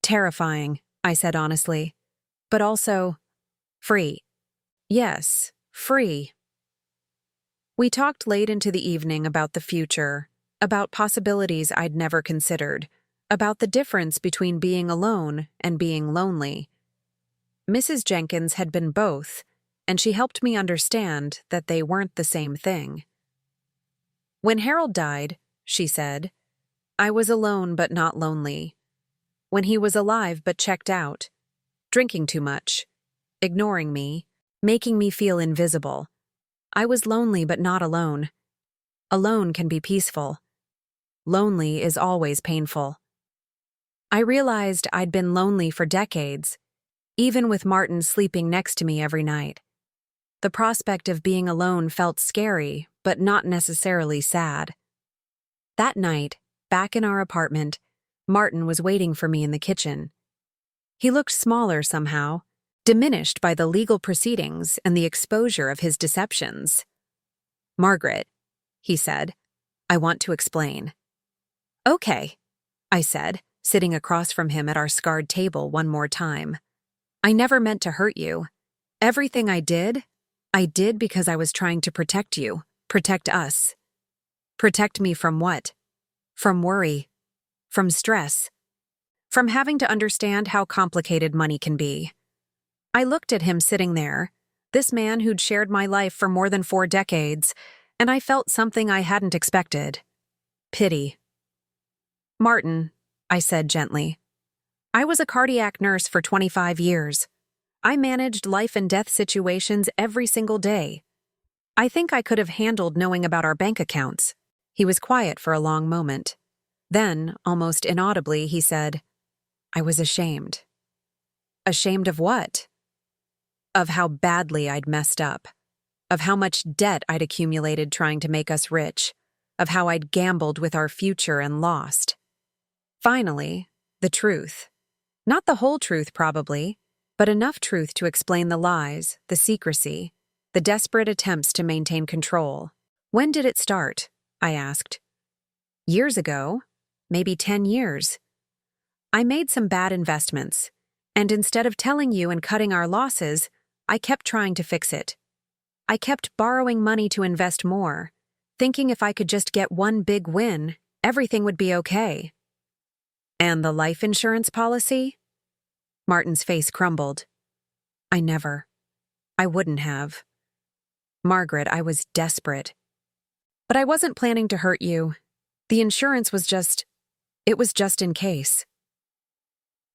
"Terrifying," I said honestly, "but also free." "Yes, free." We talked late into the evening about the future, about possibilities I'd never considered, about the difference between being alone and being lonely. Mrs. Jenkins had been both, and she helped me understand that they weren't the same thing. "When Harold died," she said, "I was alone but not lonely. When he was alive but checked out, drinking too much, ignoring me, making me feel invisible, I was lonely but not alone. Alone can be peaceful. Lonely is always painful." I realized I'd been lonely for decades, even with Martin sleeping next to me every night. The prospect of being alone felt scary, but not necessarily sad. That night, back in our apartment, Martin was waiting for me in the kitchen. He looked smaller somehow, diminished by the legal proceedings and the exposure of his deceptions. "Margaret," he said, "I want to explain." "Okay," I said, sitting across from him at our scarred table one more time. "I never meant to hurt you. Everything I did because I was trying to protect you, protect us." "Protect me from what?" "From worry. From stress. From having to understand how complicated money can be." I looked at him sitting there, this man who'd shared my life for more than 4 decades, and I felt something I hadn't expected. Pity. "Martin," I said gently, "I was a cardiac nurse for 25 years. I managed life and death situations every single day. I think I could have handled knowing about our bank accounts." He was quiet for a long moment. Then, almost inaudibly, he said, "I was ashamed." "Ashamed of what?" "Of how badly I'd messed up. Of how much debt I'd accumulated trying to make us rich. Of how I'd gambled with our future and lost." Finally, the truth. Not the whole truth, probably, but enough truth to explain the lies, the secrecy, the desperate attempts to maintain control. "When did it start?" I asked. "Years ago. Maybe 10 years. I made some bad investments, and instead of telling you and cutting our losses, I kept trying to fix it. I kept borrowing money to invest more, thinking if I could just get one big win, everything would be okay." "And the life insurance policy?" Martin's face crumbled. I wouldn't have. "Margaret, I was desperate. But I wasn't planning to hurt you. The insurance was just in case."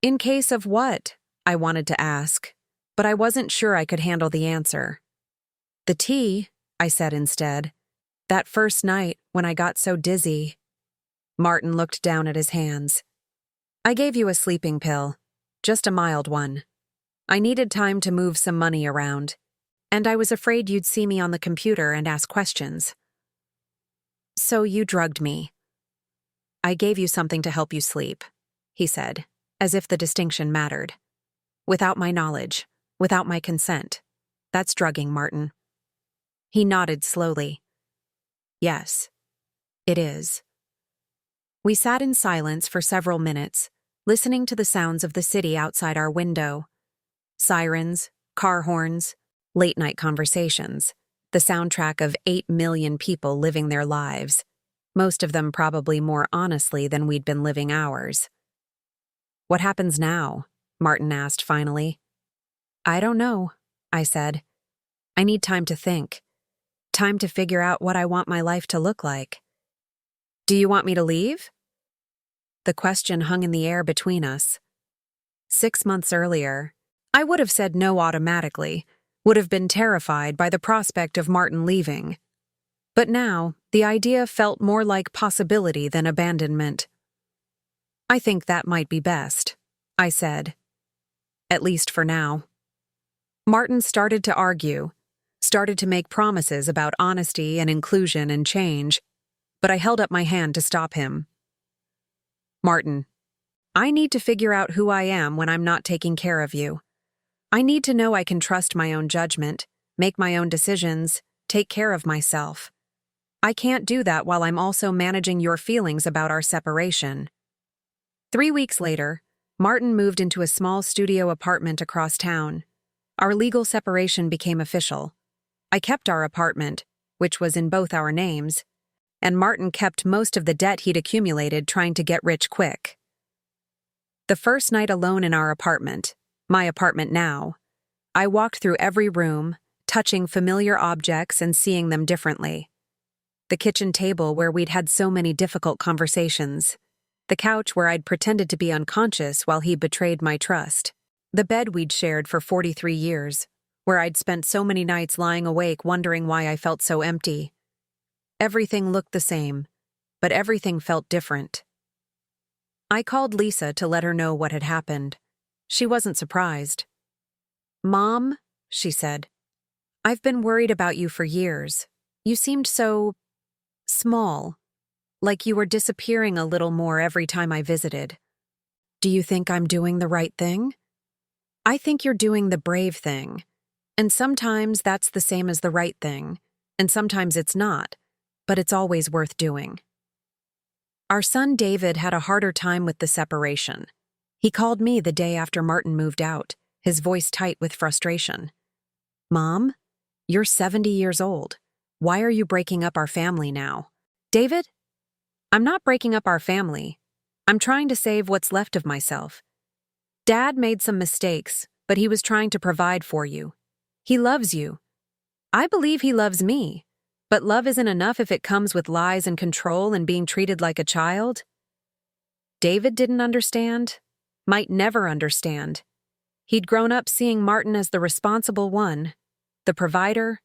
"In case of what?" I wanted to ask, but I wasn't sure I could handle the answer. "The tea," I said instead. "That first night when I got so dizzy." Martin looked down at his hands. "I gave you a sleeping pill, just a mild one. I needed time to move some money around, and I was afraid you'd see me on the computer and ask questions." "So you drugged me." "I gave you something to help you sleep," he said, as if the distinction mattered. "Without my knowledge, without my consent. That's drugging, Martin." He nodded slowly. "Yes, it is." We sat in silence for several minutes, listening to the sounds of the city outside our window. Sirens, car horns, late-night conversations, the soundtrack of 8 million people living their lives, most of them probably more honestly than we'd been living ours. "What happens now?" Martin asked finally. "I don't know," I said. "I need time to think. Time to figure out what I want my life to look like." "Do you want me to leave?" The question hung in the air between us. 6 months earlier, I would have said no automatically, would have been terrified by the prospect of Martin leaving. But now, the idea felt more like possibility than abandonment. "I think that might be best," I said. "At least for now." Martin started to argue, started to make promises about honesty and inclusion and change, but I held up my hand to stop him. "Martin, I need to figure out who I am when I'm not taking care of you. I need to know I can trust my own judgment, make my own decisions, take care of myself. I can't do that while I'm also managing your feelings about our separation." 3 weeks later, Martin moved into a small studio apartment across town. Our legal separation became official. I kept our apartment, which was in both our names, and Martin kept most of the debt he'd accumulated trying to get rich quick. The first night alone in our apartment, my apartment now, I walked through every room, touching familiar objects and seeing them differently. The kitchen table where we'd had so many difficult conversations. The couch where I'd pretended to be unconscious while he betrayed my trust. The bed we'd shared for 43 years, where I'd spent so many nights lying awake wondering why I felt so empty. Everything looked the same, but everything felt different. I called Lisa to let her know what had happened. She wasn't surprised. "Mom," she said, I've been worried about you for years. You seemed so small, like you were disappearing a little more every time I visited. Do you think I'm doing the right thing? I think you're doing the brave thing. And sometimes that's the same as the right thing, and sometimes it's not, but it's always worth doing. Our son David had a harder time with the separation. He called me the day after Martin moved out, his voice tight with frustration. Mom, you're 70 years old. Why are you breaking up our family now? David, I'm not breaking up our family. I'm trying to save what's left of myself. Dad made some mistakes, but he was trying to provide for you. He loves you. I believe he loves me, but love isn't enough if it comes with lies and control and being treated like a child. David didn't understand, might never understand. He'd grown up seeing Martin as the responsible one, the provider,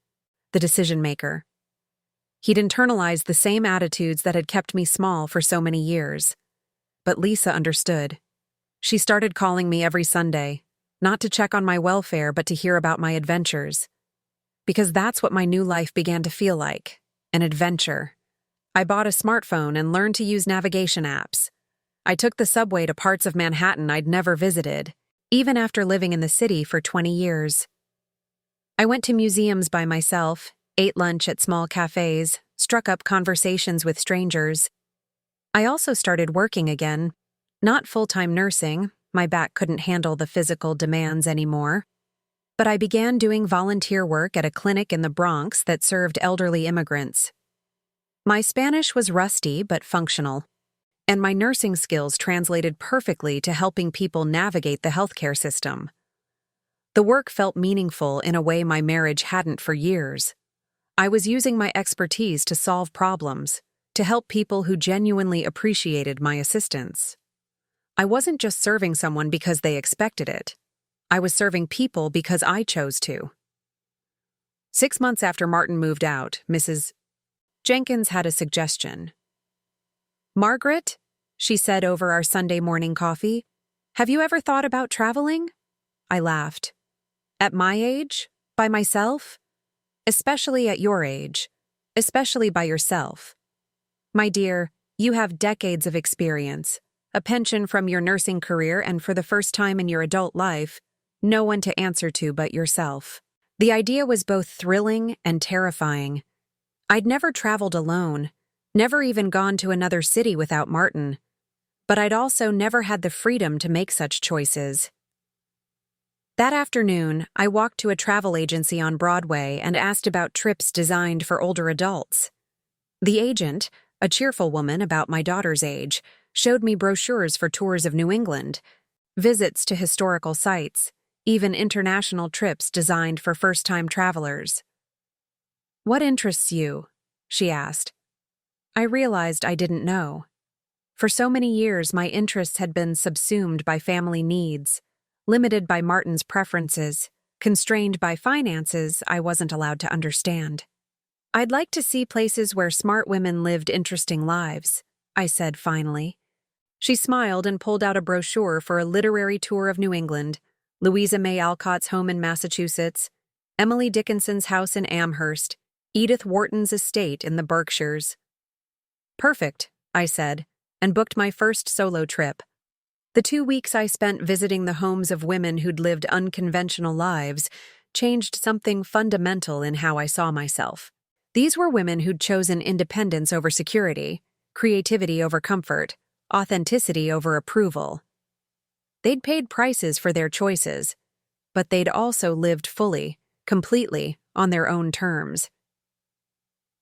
the decision-maker. He'd internalized the same attitudes that had kept me small for so many years. But Lisa understood. She started calling me every Sunday, not to check on my welfare but to hear about my adventures. Because that's what my new life began to feel like, an adventure. I bought a smartphone and learned to use navigation apps. I took the subway to parts of Manhattan I'd never visited, even after living in the city for 20 years. I went to museums by myself, ate lunch at small cafes, struck up conversations with strangers. I also started working again, not full-time nursing, my back couldn't handle the physical demands anymore, but I began doing volunteer work at a clinic in the Bronx that served elderly immigrants. My Spanish was rusty but functional, and my nursing skills translated perfectly to helping people navigate the healthcare system. The work felt meaningful in a way my marriage hadn't for years. I was using my expertise to solve problems, to help people who genuinely appreciated my assistance. I wasn't just serving someone because they expected it. I was serving people because I chose to. 6 months after Martin moved out, Mrs. Jenkins had a suggestion. Margaret, she said over our Sunday morning coffee, have you ever thought about traveling? I laughed. At my age? By myself? Especially at your age. Especially by yourself. My dear, you have decades of experience, a pension from your nursing career, and for the first time in your adult life, no one to answer to but yourself. The idea was both thrilling and terrifying. I'd never traveled alone, never even gone to another city without Martin, but I'd also never had the freedom to make such choices. That afternoon, I walked to a travel agency on Broadway and asked about trips designed for older adults. The agent, a cheerful woman about my daughter's age, showed me brochures for tours of New England, visits to historical sites, even international trips designed for first-time travelers. What interests you? She asked. I realized I didn't know. For so many years, my interests had been subsumed by family needs, limited by Martin's preferences, constrained by finances I wasn't allowed to understand. I'd like to see places where smart women lived interesting lives, I said finally. She smiled and pulled out a brochure for a literary tour of New England, Louisa May Alcott's home in Massachusetts, Emily Dickinson's house in Amherst, Edith Wharton's estate in the Berkshires. Perfect, I said, and booked my first solo trip. The 2 weeks I spent visiting the homes of women who'd lived unconventional lives changed something fundamental in how I saw myself. These were women who'd chosen independence over security, creativity over comfort, authenticity over approval. They'd paid prices for their choices, but they'd also lived fully, completely, on their own terms.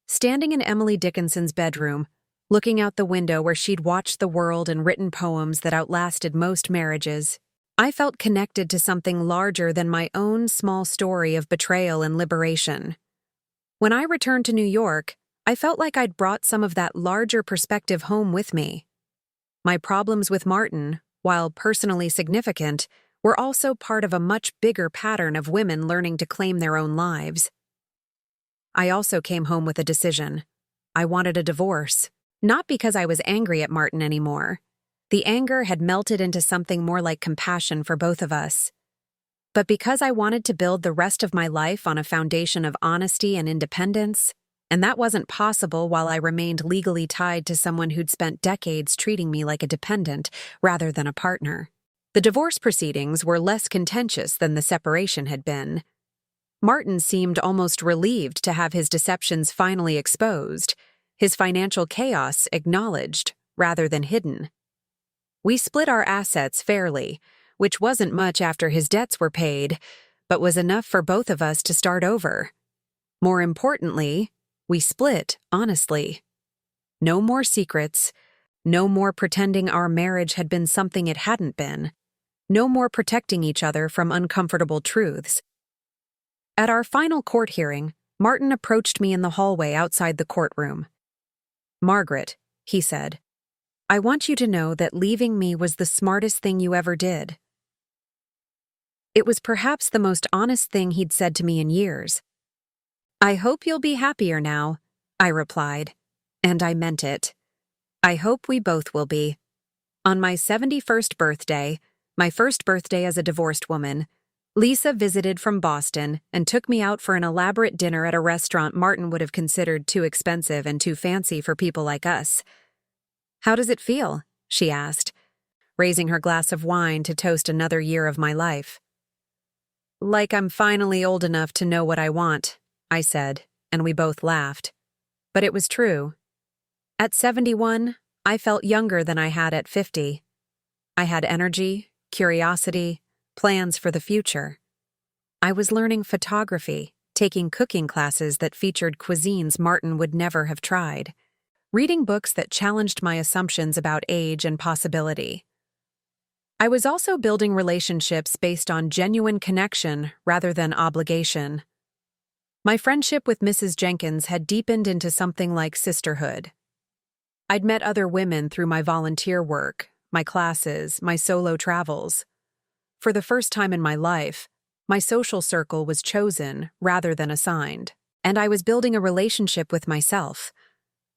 Standing in Emily Dickinson's bedroom, looking out the window where she'd watched the world and written poems that outlasted most marriages, I felt connected to something larger than my own small story of betrayal and liberation. When I returned to New York, I felt like I'd brought some of that larger perspective home with me. My problems with Martin, while personally significant, were also part of a much bigger pattern of women learning to claim their own lives. I also came home with a decision. I wanted a divorce. Not because I was angry at Martin anymore. The anger had melted into something more like compassion for both of us. But because I wanted to build the rest of my life on a foundation of honesty and independence, and that wasn't possible while I remained legally tied to someone who'd spent decades treating me like a dependent rather than a partner. The divorce proceedings were less contentious than the separation had been. Martin seemed almost relieved to have his deceptions finally exposed, his financial chaos acknowledged rather than hidden. We split our assets fairly, which wasn't much after his debts were paid, but was enough for both of us to start over. More importantly, we split honestly. No more secrets, no more pretending our marriage had been something it hadn't been, no more protecting each other from uncomfortable truths. At our final court hearing, Martin approached me in the hallway outside the courtroom. "Margaret," he said, "I want you to know that leaving me was the smartest thing you ever did." It was perhaps the most honest thing he'd said to me in years. "I hope you'll be happier now," I replied, and I meant it. I hope we both will be. On my 71st birthday, my first birthday as a divorced woman, Lisa visited from Boston and took me out for an elaborate dinner at a restaurant Martin would have considered too expensive and too fancy for people like us. "How does it feel?" she asked, raising her glass of wine to toast another year of my life. "Like I'm finally old enough to know what I want," I said, and we both laughed. But it was true. At 71, I felt younger than I had at 50. I had energy, curiosity, plans for the future. I was learning photography, taking cooking classes that featured cuisines Martin would never have tried, reading books that challenged my assumptions about age and possibility. I was also building relationships based on genuine connection rather than obligation. My friendship with Mrs. Jenkins had deepened into something like sisterhood. I'd met other women through my volunteer work, my classes, my solo travels. For the first time in my life, my social circle was chosen rather than assigned, and I was building a relationship with myself,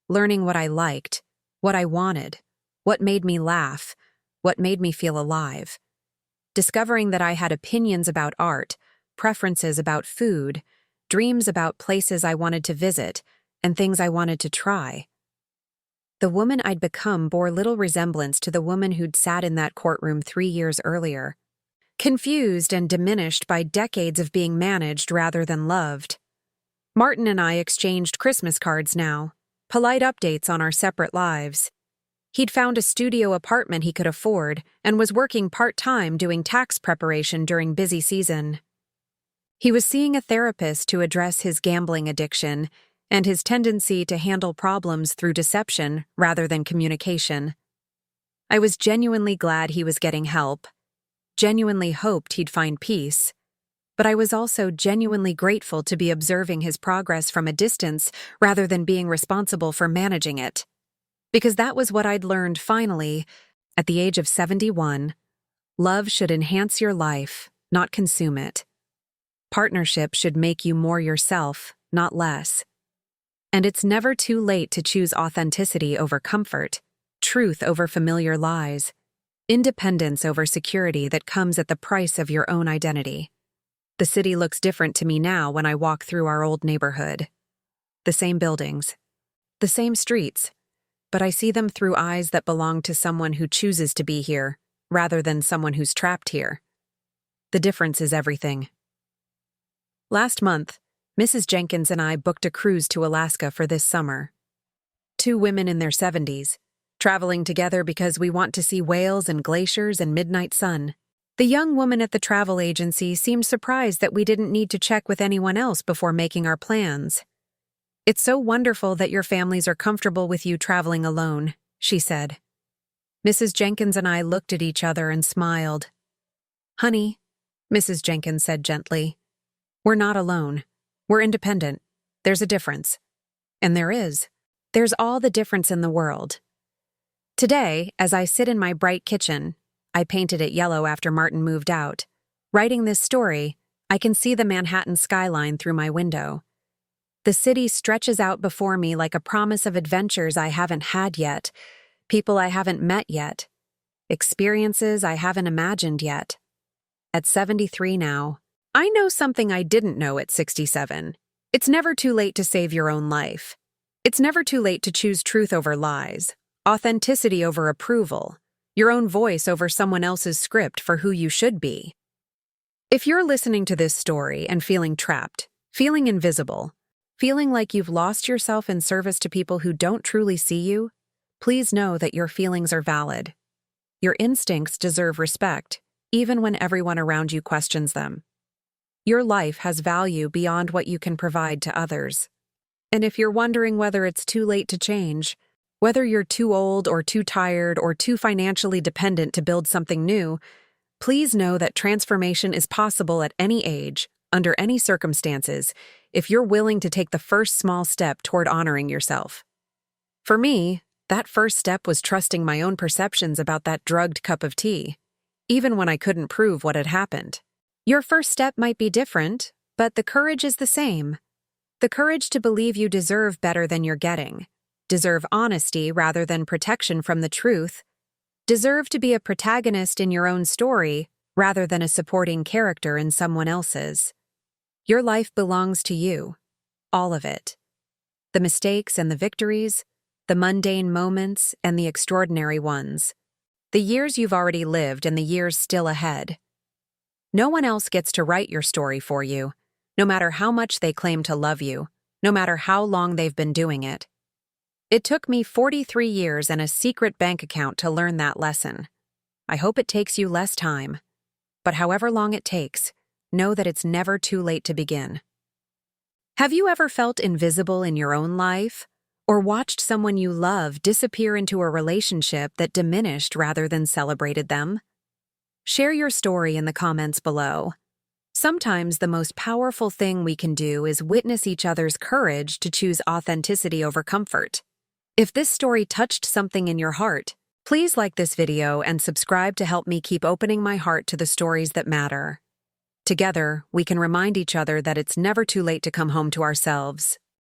learning what I liked, what I wanted, what made me laugh, what made me feel alive, discovering that I had opinions about art, preferences about food, dreams about places I wanted to visit, and things I wanted to try. The woman I'd become bore little resemblance to the woman who'd sat in that courtroom 3 years earlier, confused and diminished by decades of being managed rather than loved. Martin and I exchanged Christmas cards now, polite updates on our separate lives. He'd found a studio apartment he could afford and was working part-time doing tax preparation during busy season. He was seeing a therapist to address his gambling addiction and his tendency to handle problems through deception rather than communication. I was genuinely glad he was getting help, genuinely hoped he'd find peace, but I was also genuinely grateful to be observing his progress from a distance rather than being responsible for managing it. Because that was what I'd learned finally, at the age of 71. Love should enhance your life, not consume it. Partnership should make you more yourself, not less. And it's never too late to choose authenticity over comfort, truth over familiar lies, independence over security that comes at the price of your own identity. The city looks different to me now when I walk through our old neighborhood. The same buildings, the same streets, but I see them through eyes that belong to someone who chooses to be here, rather than someone who's trapped here. The difference is everything. Last month, Mrs. Jenkins and I booked a cruise to Alaska for this summer. 2 women in their 70s, traveling together because we want to see whales and glaciers and midnight sun. The young woman at the travel agency seemed surprised that we didn't need to check with anyone else before making our plans. "It's so wonderful that your families are comfortable with you traveling alone," she said. Mrs. Jenkins and I looked at each other and smiled. "Honey," Mrs. Jenkins said gently, "we're not alone. We're independent. There's a difference." And there is. There's all the difference in the world. Today, as I sit in my bright kitchen, I painted it yellow after Martin moved out, writing this story, I can see the Manhattan skyline through my window. The city stretches out before me like a promise of adventures I haven't had yet, people I haven't met yet, experiences I haven't imagined yet. at 73 now. I know something I didn't know at 67. It's never too late to save your own life. It's never too late to choose truth over lies, authenticity over approval, your own voice over someone else's script for who you should be. If you're listening to this story and feeling trapped, feeling invisible, feeling like you've lost yourself in service to people who don't truly see you, please know that your feelings are valid. Your instincts deserve respect, even when everyone around you questions them. Your life has value beyond what you can provide to others. And if you're wondering whether it's too late to change, whether you're too old or too tired or too financially dependent to build something new, please know that transformation is possible at any age, under any circumstances, if you're willing to take the first small step toward honoring yourself. For me, that first step was trusting my own perceptions about that drugged cup of tea, even when I couldn't prove what had happened. Your first step might be different, but the courage is the same. The courage to believe you deserve better than you're getting, deserve honesty rather than protection from the truth, deserve to be a protagonist in your own story rather than a supporting character in someone else's. Your life belongs to you, all of it. The mistakes and the victories, the mundane moments and the extraordinary ones, the years you've already lived and the years still ahead. No one else gets to write your story for you, no matter how much they claim to love you, no matter how long they've been doing it. It took me 43 years and a secret bank account to learn that lesson. I hope it takes you less time. But however long it takes, know that it's never too late to begin. Have you ever felt invisible in your own life? Or watched someone you love disappear into a relationship that diminished rather than celebrated them? Share your story in the comments below. Sometimes the most powerful thing we can do is witness each other's courage to choose authenticity over comfort. If this story touched something in your heart, please like this video and subscribe to help me keep opening my heart to the stories that matter. Together, we can remind each other that it's never too late to come home to ourselves.